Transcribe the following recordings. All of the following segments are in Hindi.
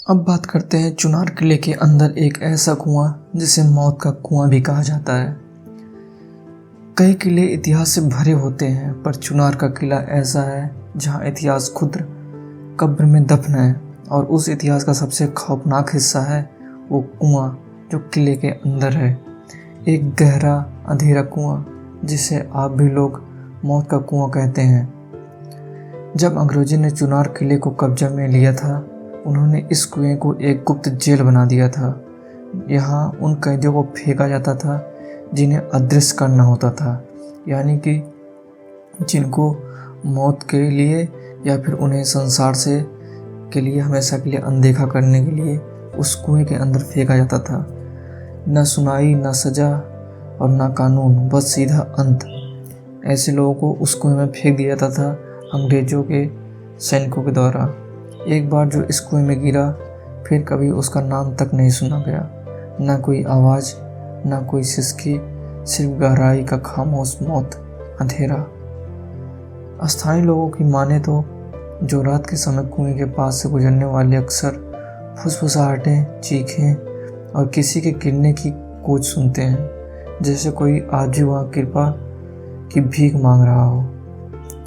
अब बात करते हैं चुनार किले के अंदर एक ऐसा कुआं जिसे मौत का कुआं भी कहा जाता है। कई किले इतिहास से भरे होते हैं, पर चुनार का किला ऐसा है जहां इतिहास खुद कब्र में दफन है। और उस इतिहास का सबसे खौफनाक हिस्सा है वो कुआं जो किले के अंदर है। एक गहरा अंधेरा कुआं जिसे आप भी लोग मौत का कुआं कहते हैं। जब अंग्रेजों ने चुनार किले को कब्जा में लिया था, उन्होंने इस कुएं को एक गुप्त जेल बना दिया था। यहाँ उन कैदियों को फेंका जाता था जिन्हें अदृश्य करना होता था, यानी कि जिनको मौत के लिए या फिर उन्हें संसार से के लिए हमेशा के लिए अनदेखा करने के लिए उस कुएं के अंदर फेंका जाता था। न सुनाई, न सजा और न कानून, बस सीधा अंत। ऐसे लोगों को उस कुएं में फेंक दिया जाता था अंग्रेजों के सैनिकों के द्वारा। एक बार जो इस कुएं में गिरा, फिर कभी उसका नाम तक नहीं सुना गया। ना कोई आवाज़, ना कोई सिसकी, सिर्फ गहराई का खामोश मौत, अंधेरा। स्थानीय लोगों की माने तो जो रात के समय कुएं के पास से गुजरने वाले अक्सर फुसफुसाहटें, चीखें और किसी के गिरने की गूंज सुनते हैं, जैसे कोई आज भी वहाँ कृपा की भीख मांग रहा हो।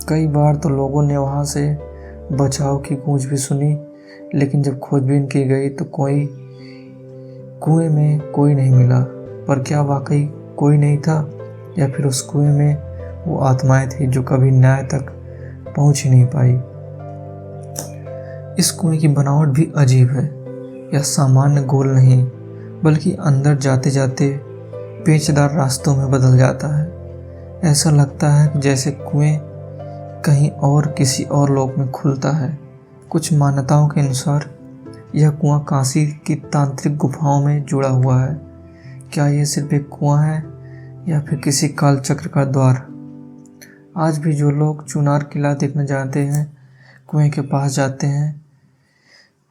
कई बार तो लोगों ने वहाँ से बचाव की गूंज भी सुनी, लेकिन जब खोजबीन की गई तो कुएं में कोई नहीं मिला। पर क्या वाकई कोई नहीं था, या फिर उस कुएं में वो आत्माएं थी जो कभी न्याय तक पहुंच ही नहीं पाई। इस कुएं की बनावट भी अजीब है। यह सामान्य गोल नहीं, बल्कि अंदर जाते जाते पेचदार रास्तों में बदल जाता है। ऐसा लगता है जैसे कुएं कहीं और किसी और लोक में खुलता है। कुछ मान्यताओं के अनुसार यह कुआं काशी की तांत्रिक गुफाओं में जुड़ा हुआ है। क्या यह सिर्फ एक कुआं है या फिर किसी काल चक्र का द्वार? आज भी जो लोग चुनार किला देखना चाहते हैं, कुएं के पास जाते हैं,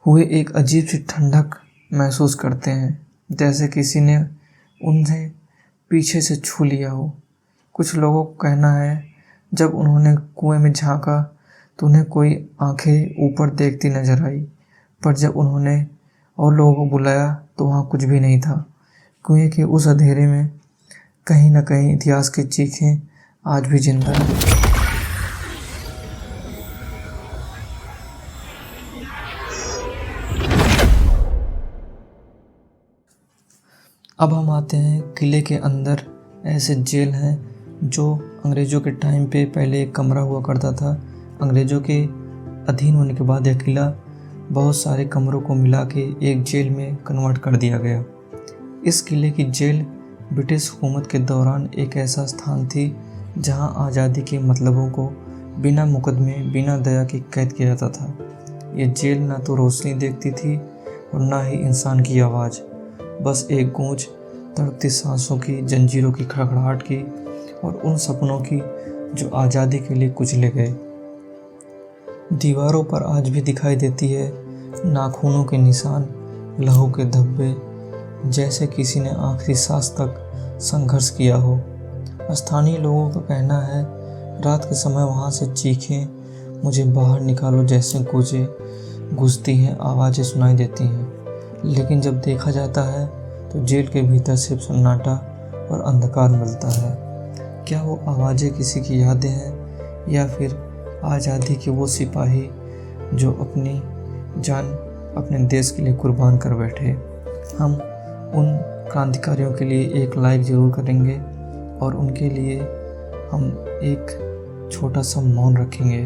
हुए एक अजीब सी ठंडक महसूस करते हैं, जैसे किसी ने उन्हें पीछे से छू लिया हो। कुछ लोगों का कहना है जब उन्होंने कुएं में झांका तो उन्हें कोई आंखें ऊपर देखती नजर आई, पर जब उन्होंने और लोगों को बुलाया तो वहाँ कुछ भी नहीं था। कुएं के उस अंधेरे में कहीं न कहीं इतिहास की चीखें आज भी जिंदा हैं। अब हम आते हैं किले के अंदर ऐसे जेल हैं जो अंग्रेज़ों के टाइम पे पहले एक कमरा हुआ करता था। अंग्रेज़ों के अधीन होने के बाद यह किला बहुत सारे कमरों को मिला के एक जेल में कन्वर्ट कर दिया गया। इस किले की जेल ब्रिटिश हुकूमत के दौरान एक ऐसा स्थान थी जहां आज़ादी के मतलबों को बिना मुकदमे, बिना दया के कैद किया जाता था। ये जेल ना तो रोशनी देखती थी और ना ही इंसान की आवाज़, बस एक गूंज, तड़पती सांसों की, जंजीरों की खड़खड़ाहट की और उन सपनों की जो आज़ादी के लिए कुचले गए। दीवारों पर आज भी दिखाई देती है नाखूनों के निशान, लहू के धब्बे, जैसे किसी ने आखिरी सांस तक संघर्ष किया हो। स्थानीय लोगों का कहना है रात के समय वहाँ से चीखें, मुझे बाहर निकालो जैसे गूंजती हैं, आवाज़ें सुनाई देती हैं। लेकिन जब देखा जाता है तो जेल के भीतर सिर्फ सन्नाटा और अंधकार मिलता है। क्या वो आवाज़ें किसी की यादें हैं या फिर आज़ादी के वो सिपाही जो अपनी जान अपने देश के लिए कुर्बान कर बैठे? हम उन क्रांतिकारियों के लिए एक लाइक ज़रूर करेंगे और उनके लिए हम एक छोटा सा मौन रखेंगे।